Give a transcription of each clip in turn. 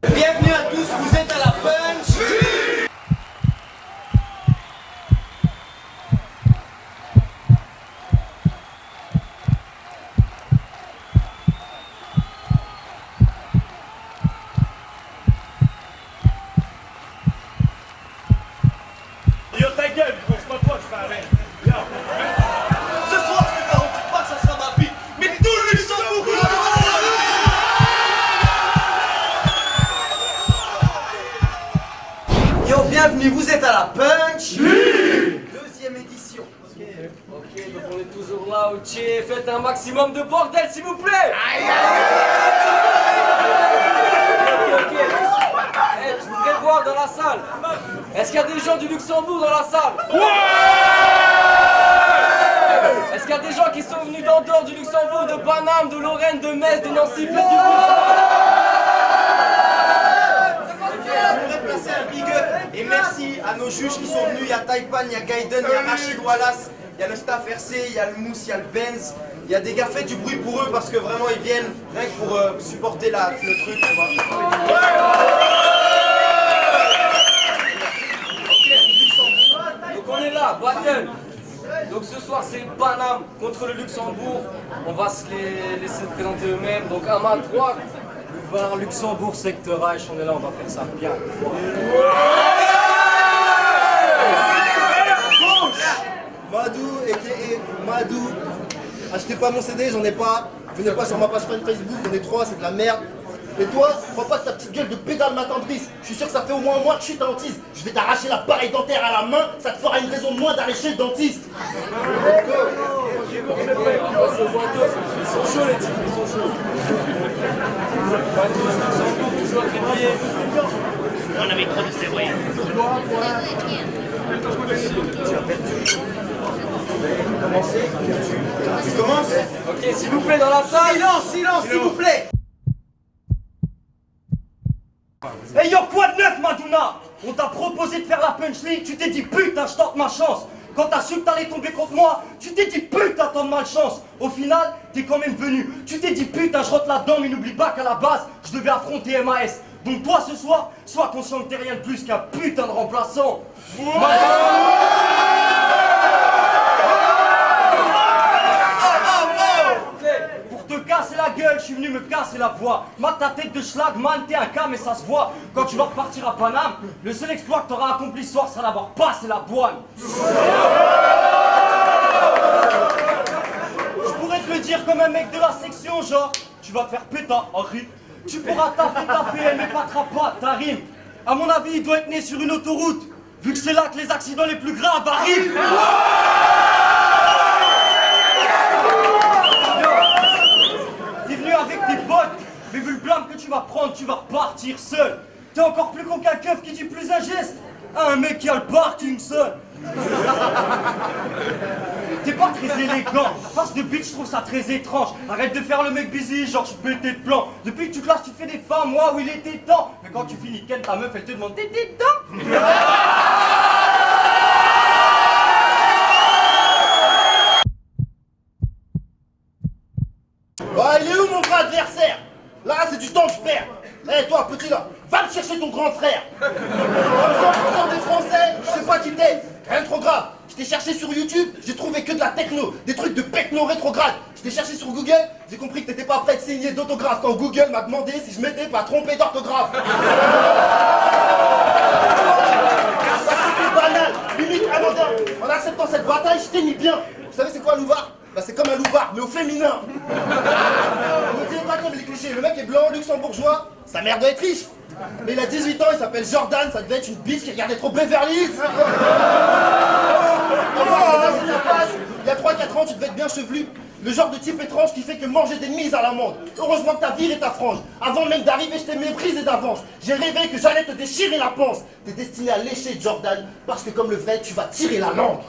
Bienvenue à tous, vous êtes à la punch. Yo ta gueule, gros, c'est pas toi que je parlais. Yo. Ce soir, je te garantis pas que ça sera ma bite, mais tout le Luxembourg. Yo, bienvenue, vous êtes à la punch. Deuxième édition. Ok, donc on est toujours là, ok. Faites un maximum de bordel, s'il vous plaît. Ok. Eh, je voudrais voir dans la salle. Est-ce qu'il y a des gens du Luxembourg dans la salle? Est-ce qu'il y a des gens qui sont venus d'en dehors du Luxembourg, de Paname, de Lorraine, de Metz, de Nancy? Faites du bruit. Je voudrais placer un big up et merci à nos juges qui sont venus. Il y a Taipan, il y a Gaiden, il y a Rachid Wallace, il y a le staff RC, il y a le Mousse, il y a le Benz. Il y a des gars, faites du bruit pour eux parce que vraiment ils viennent rien que pour supporter le truc. Tu vois. Donc on est là, battle. Donc ce soir c'est Paname contre le Luxembourg. On va se les laisser présenter eux-mêmes. Donc à ma droite, Boulevard Luxembourg, secteur Reich, on est là, on va faire ça bien. Madou, a.k.a. Madou. Achetez pas mon CD, j'en ai pas. Venez pas sur ma page fan Facebook, on est 3, c'est de la merde. Et toi, crois pas que ta petite gueule de pédale m'attendrisse. Je suis sûr que ça fait au moins un mois que je suis dentiste. Je vais t'arracher l'appareil dentaire à la main, ça te fera une raison de moins d'arracher chez le dentiste. ils sont chauds les types, ils sont chauds. On avait trop de stéroïdes. Tu commences? Ok, s'il vous plaît dans la salle. Silence, s'il vous plaît. Hey yo, quoi de neuf, Madouna? On t'a proposé de faire la punchline, tu t'es dit putain, je tente ma chance. Quand t'as su que t'allais tomber contre moi, tu t'es dit putain, tant de malchance. Au final, t'es quand même venu. Tu t'es dit putain, je rentre là-dedans, mais n'oublie pas qu'à la base, je devais affronter MAS. Donc toi, ce soir, sois conscient que t'es rien de plus qu'un putain de remplaçant. Pour te casser la gueule, je suis venu me casser la voix. Ta tête de schlag, man, t'es un cas, mais ça se voit. Quand tu vas repartir à Paname, le seul exploit que t'auras accompli ce soir sera d'avoir passé la douane. Je pourrais te le dire comme un mec de la section, genre, tu vas te faire péter en rip. Tu pourras taper, mais pas ta rime. À mon avis, il doit être né sur une autoroute, vu que c'est là que les accidents les plus graves arrivent. T'es venu avec tes potes, mais vu le blâme que tu vas prendre, tu vas repartir seul. T'es encore plus con qu'un keuf qui dit plus un geste à un mec qui a le Parkinson. T'es pas très élégant, face de bitch je trouve ça très étrange. Arrête de faire le mec busy, genre je pétais de plan. Depuis que tu classes tu fais des femmes, moi où il était temps. Mais quand tu finis ken ta meuf elle te demande t'es temps. Bah, il est où mon vrai adversaire? Là, c'est du temps que je perds. Eh, toi, petit là, va me chercher ton grand frère. Comme 100% des Français, je sais pas qui t'es. Rien de trop grave. Je t'ai cherché sur YouTube, j'ai trouvé que de la techno, des trucs de techno rétrograde. Je t'ai cherché sur Google, j'ai compris que t'étais pas prêt de signer d'autographe quand Google m'a demandé si je m'étais pas trompé d'orthographe. C'est banal, limite anodin. En acceptant cette bataille, je t'ai mis bien. Vous savez c'est quoi un louvard? Bah c'est comme un loupard, mais au féminin. N'oubliez pas comme les clichés, le mec est blanc, luxembourgeois, sa mère doit être riche. Mais il a 18 ans, il s'appelle Jordan, ça devait être une biche qui regardait trop Beverly Hills. Il y a 3-4 ans, tu devais être bien chevelu. Le genre de type étrange qui fait que manger des mises à l'amende. Heureusement que ta ville est ta frange. Avant même d'arriver, je t'ai méprisé d'avance. J'ai rêvé que j'allais te déchirer la panse. T'es destiné à lécher Jordan, parce que comme le vrai, tu vas tirer la langue.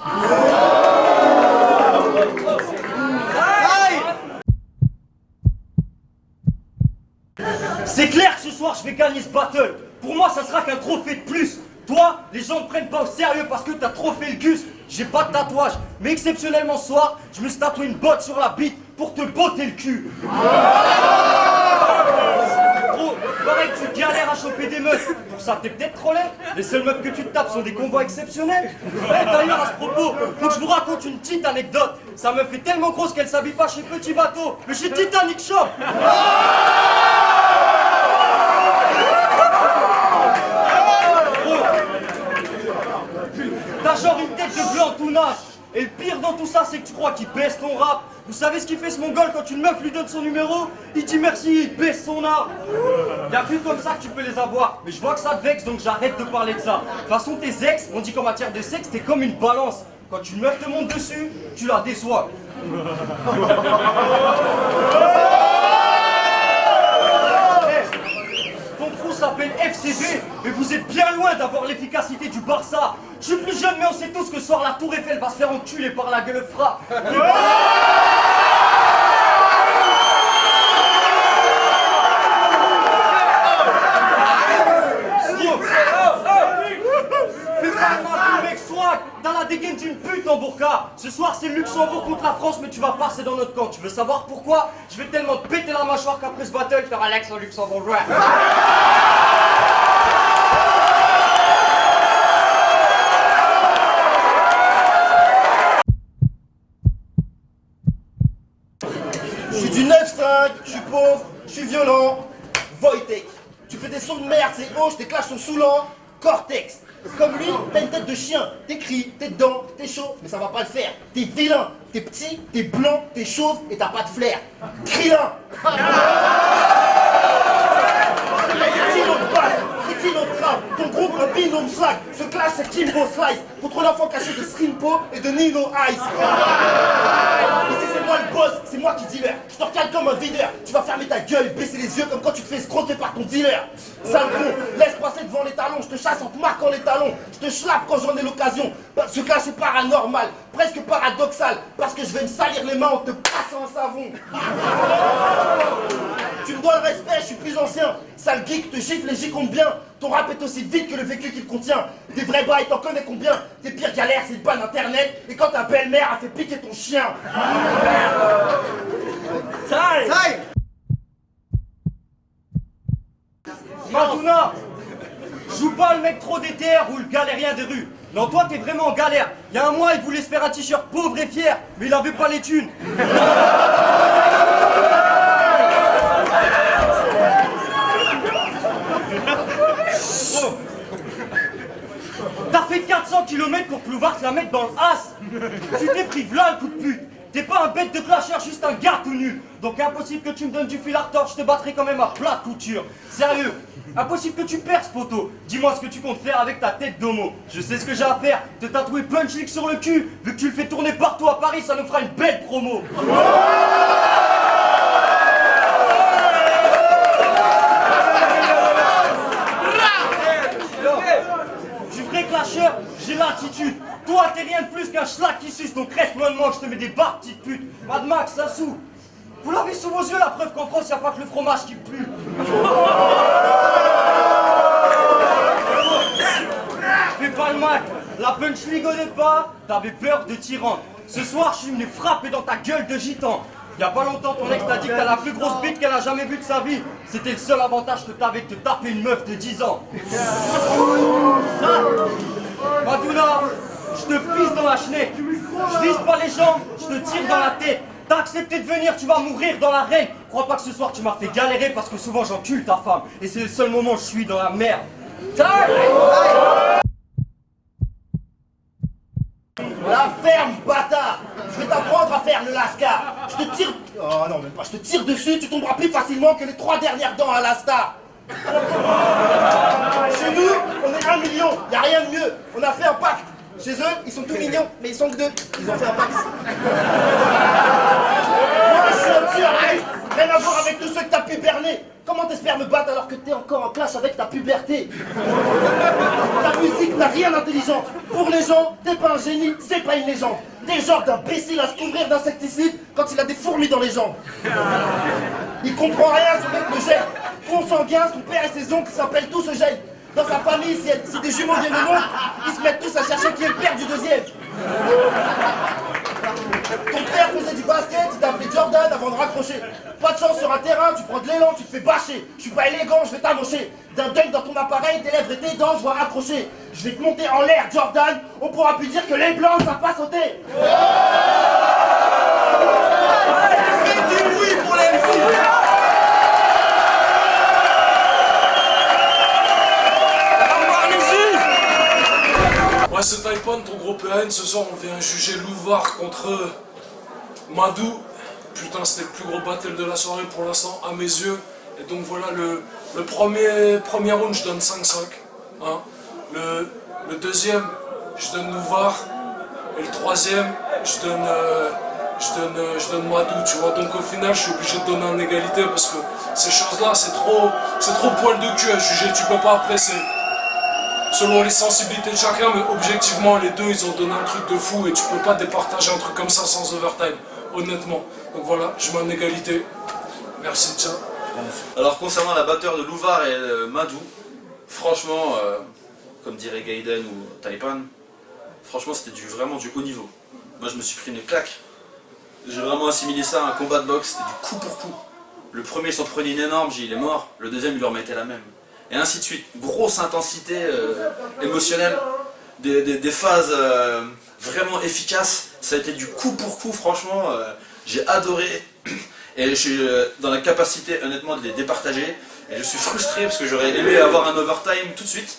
C'est clair que ce soir je vais gagner ce battle. Pour moi ça sera qu'un trophée de plus. Toi, les gens ne prennent pas au sérieux parce que t'as trop fait le gus. J'ai pas de tatouage, mais exceptionnellement ce soir, je me suis tatoué une botte sur la bite pour te botter le cul. Gros, pareil que tu galères à choper des meufs. Pour ça, t'es peut-être trop laid. Les seules meufs que tu te tapes sont des combats exceptionnels. D'ailleurs, à ce propos, faut que je vous raconte une petite anecdote. Sa meuf est tellement grosse qu'elle s'habille pas chez Petit Bateau, mais chez Titanic Shop. T'as genre une tête de blanc tout naze. Et le pire dans tout ça, c'est que tu crois qu'il baisse ton rap. Vous savez ce qu'il fait ce mongol quand une meuf lui donne son numéro? Il dit merci, il baisse son art. Y'a plus comme ça que tu peux les avoir. Mais je vois que ça te vexe, donc j'arrête de parler de ça. De toute façon, tes ex, on dit qu'en matière de sexe, t'es comme une balance. Quand une meuf te monte dessus, tu la déçois. Ton trou s'appelle FCB, mais vous êtes bien loin d'avoir l'efficacité du Barça. Je suis plus jeune, mais on sait tous que ce soir la Tour Eiffel va se faire enculer par la gueule fra. Fais pas le mal, mec, swag. T'as la dégaine d'une pute en burqa. Ce soir c'est le Luxembourg contre la France, mais tu vas passer dans notre camp. Tu veux savoir pourquoi? Je vais tellement te péter la mâchoire qu'après ce battle, t'auras l'accent luxembourgeois. Je suis du 9-5, je suis pauvre, je suis violent. Wojtek, tu fais des sons de merde, c'est hoche, tes clashs sont saoulants. Cortex, comme lui, t'as une tête de chien. T'es cries, t'es dedans, t'es chaud, mais ça va pas le faire. T'es vilain, t'es petit, t'es blanc, t'es chauve et t'as pas de flair. Krillin. C'est qui notre balle? C'est qui notre rap? Ton groupe, un binôme slack. Ce clash, c'est Kimbo Slice contre l'enfant caché de Srimpo et de Nino Ice. Ici, c'est moi le boss, c'est moi qui dealer. Je te recale comme un videur. Tu vas fermer ta gueule et baisser les yeux comme quand tu te fais escroquer par ton dealer. Sale con, laisse passer devant les talons. Je te chasse en te marquant les talons. Je te schlappe quand j'en ai l'occasion. Ce clash est paranormal, presque paradoxal. Parce que je vais me salir les mains en te passant un savon. Tu me dois le respect, je suis plus ancien. Sale geek, te gifle et j'y compte bien. Ton rap est aussi vite que le vécu qu'il contient. Des vrais bails, t'en connais combien? Tes pires galères, c'est le ban internet. Et quand ta belle-mère a fait piquer ton chien. Time. Madouna, joue pas le mec trop déter ou le galérien des rues. Non, toi t'es vraiment en galère. Il y a un mois, il voulait se faire un t-shirt pauvre et fier, mais il avait pas les thunes. Oh. T'as fait 400 km pour pouvoir te la mettre dans le as. Tu t'es pris v'là un coup de pute. T'es pas un bête de clasher, juste un gars tout nu. Donc impossible que tu me donnes du fil à retordre, je te battrai quand même à plat de couture. Sérieux, impossible que tu perces, poteau. Dis-moi ce que tu comptes faire avec ta tête d'homo. Je sais ce que j'ai à faire, te tatouer Punch League sur le cul. Vu que tu le fais tourner partout à Paris, ça nous fera une belle promo. Du vrai clasher, j'ai l'attitude. Toi, t'es rien de plus qu'un schlag qui suce, donc reste loin de moi, je te mets des barres, petite pute. Mad Max, Sassou. Vous l'avez sous vos yeux, la preuve qu'en France, y a pas que le fromage qui pue. Fais pas le Mac. La Punch League au départ, t'avais peur de tyran. Ce soir, je suis venu frapper dans ta gueule de gitan. Il y a pas longtemps, ton ex t'a dit que t'as la plus grosse bite qu'elle a jamais vue de sa vie. C'était le seul avantage que t'avais de te taper une meuf de 10 ans. Madouna, je te pisse dans la chenette. Je vise pas les jambes, je te tire dans la tête. T'as accepté de venir, tu vas mourir dans l'arène. Crois pas que ce soir tu m'as fait galérer parce que souvent j'encule ta femme. Et c'est le seul moment où je suis dans la merde. La ferme, bâtard! Je vais t'apprendre à faire le lascar. Je te tire... Oh non, même pas. Je te tire dessus, tu tomberas plus facilement que les 3 dernières dents à la star. Chez nous, on est 1 million. Y a rien de mieux. On a fait un pacte. Chez eux, ils sont tous mignons, mais ils sont que 2. Ils ont fait un pacte. Moi, je suis un tueur. Rien à voir avec tous ceux que t'as pu berner. Comment t'espères me battre alors que t'es encore en clash avec ta puberté? Ta musique n'a rien d'intelligent. Pour les gens, t'es pas un génie, c'est pas une légende. T'es le genre d'imbécile à se couvrir d'insecticides quand il a des fourmis dans les jambes. Il comprend rien, ce mec me gêne. Consanguin, son père et ses oncles s'appellent tous Eugène. Dans sa famille, si des jumeaux viennent au monde, ils se mettent tous à chercher qui est le père du deuxième. Ton père faisait du basket, il t'appelait Jordan avant de raccrocher. Pas de chance sur un terrain, tu prends de l'élan, tu te fais bâcher. Je suis pas élégant, je vais t'amocher. D'un dunk dans ton appareil, tes lèvres et tes dents, je vois accrocher. Je vais te monter en l'air, Jordan, on pourra plus dire que les blancs ne savent pas sauter. Faites du bruit pour les MC. Ouais, c'est Taipan, ton gros PN. Ce soir, on vient juger Louvard contre Madou. Putain, c'était le plus gros battle de la soirée pour l'instant, à mes yeux. Et donc voilà, le premier round, je donne 5-5. Hein. Le deuxième, je donne Louvard. Et le troisième, je donne Madou, tu vois. Donc au final, je suis obligé de donner en égalité parce que ces choses-là, c'est trop poil de cul à juger. Tu peux pas apprécier. Selon les sensibilités de chacun, mais objectivement, les deux, ils ont donné un truc de fou et tu peux pas départager un truc comme ça sans overtime, honnêtement. Donc voilà, je mets en égalité. Merci, ciao. Alors concernant la batteur de Louvard et Madou, franchement, comme dirait Gaiden ou Taipan, franchement c'était vraiment du haut niveau. Moi je me suis pris une claque. J'ai vraiment assimilé ça à un combat de boxe, c'était du coup pour coup. Le premier il s'en prenait une énorme, il est mort, le deuxième il leur mettait la même. Et ainsi de suite. Grosse intensité émotionnelle, des phases vraiment efficaces. Ça a été du coup pour coup, franchement, j'ai adoré. Et je suis dans la capacité honnêtement de les départager. Et je suis frustré parce que j'aurais aimé avoir un overtime tout de suite.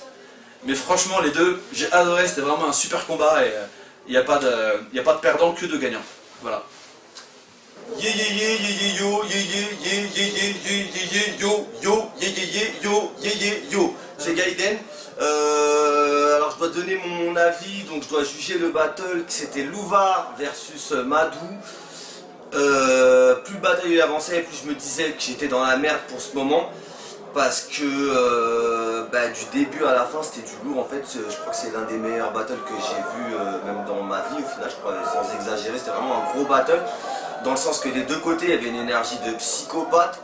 Mais franchement les deux, j'ai adoré, c'était vraiment un super combat et il n'y a pas de perdant que de gagnant. Voilà. Yeah yeah yeah yeah yeah yo yeah yeah yeah yeah yeah yeah yeah yo yo yeah yeah yeah yo yeah yeah yo. C'est Gaiden. Alors je dois donner mon avis, donc je dois juger le battle. C'était Louvard versus Madou. Plus le battle il avançait, plus je me disais que j'étais dans la merde pour ce moment. Parce que du début à la fin c'était du lourd en fait. Je crois que c'est l'un des meilleurs battles que j'ai vu même dans ma vie au final, je crois, sans exagérer. C'était vraiment un gros battle. Dans le sens que des deux côtés il y avait une énergie de psychopathe.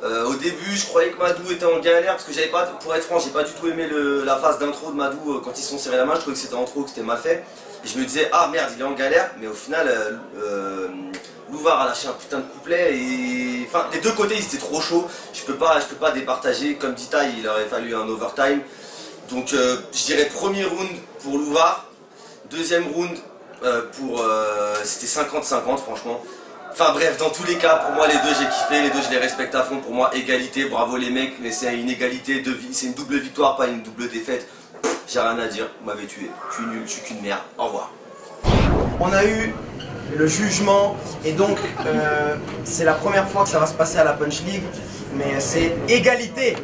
Au début je croyais que Madou était en galère parce que j'avais pas, pour être franc, j'ai pas du tout aimé la phase d'intro de Madou quand ils se sont serrés la main. Je trouvais que c'était en trop, que c'était mal fait. Et je me disais ah merde il est en galère, mais au final Louvard a lâché un putain de couplet et enfin les deux côtés ils étaient trop chauds. Je peux pas départager, comme dit Taï, il aurait fallu un overtime. Donc je dirais premier round pour Louvard, deuxième round c'était 50-50 franchement. Enfin bref, dans tous les cas, pour moi les deux j'ai kiffé, les deux je les respecte à fond. Pour moi égalité, bravo les mecs, mais c'est une égalité, c'est une double victoire, pas une double défaite. J'ai rien à dire, vous m'avez tué, je suis nul, je suis qu'une merde, au revoir. On a eu le jugement et donc c'est la première fois que ça va se passer à la Punch League, mais c'est égalité.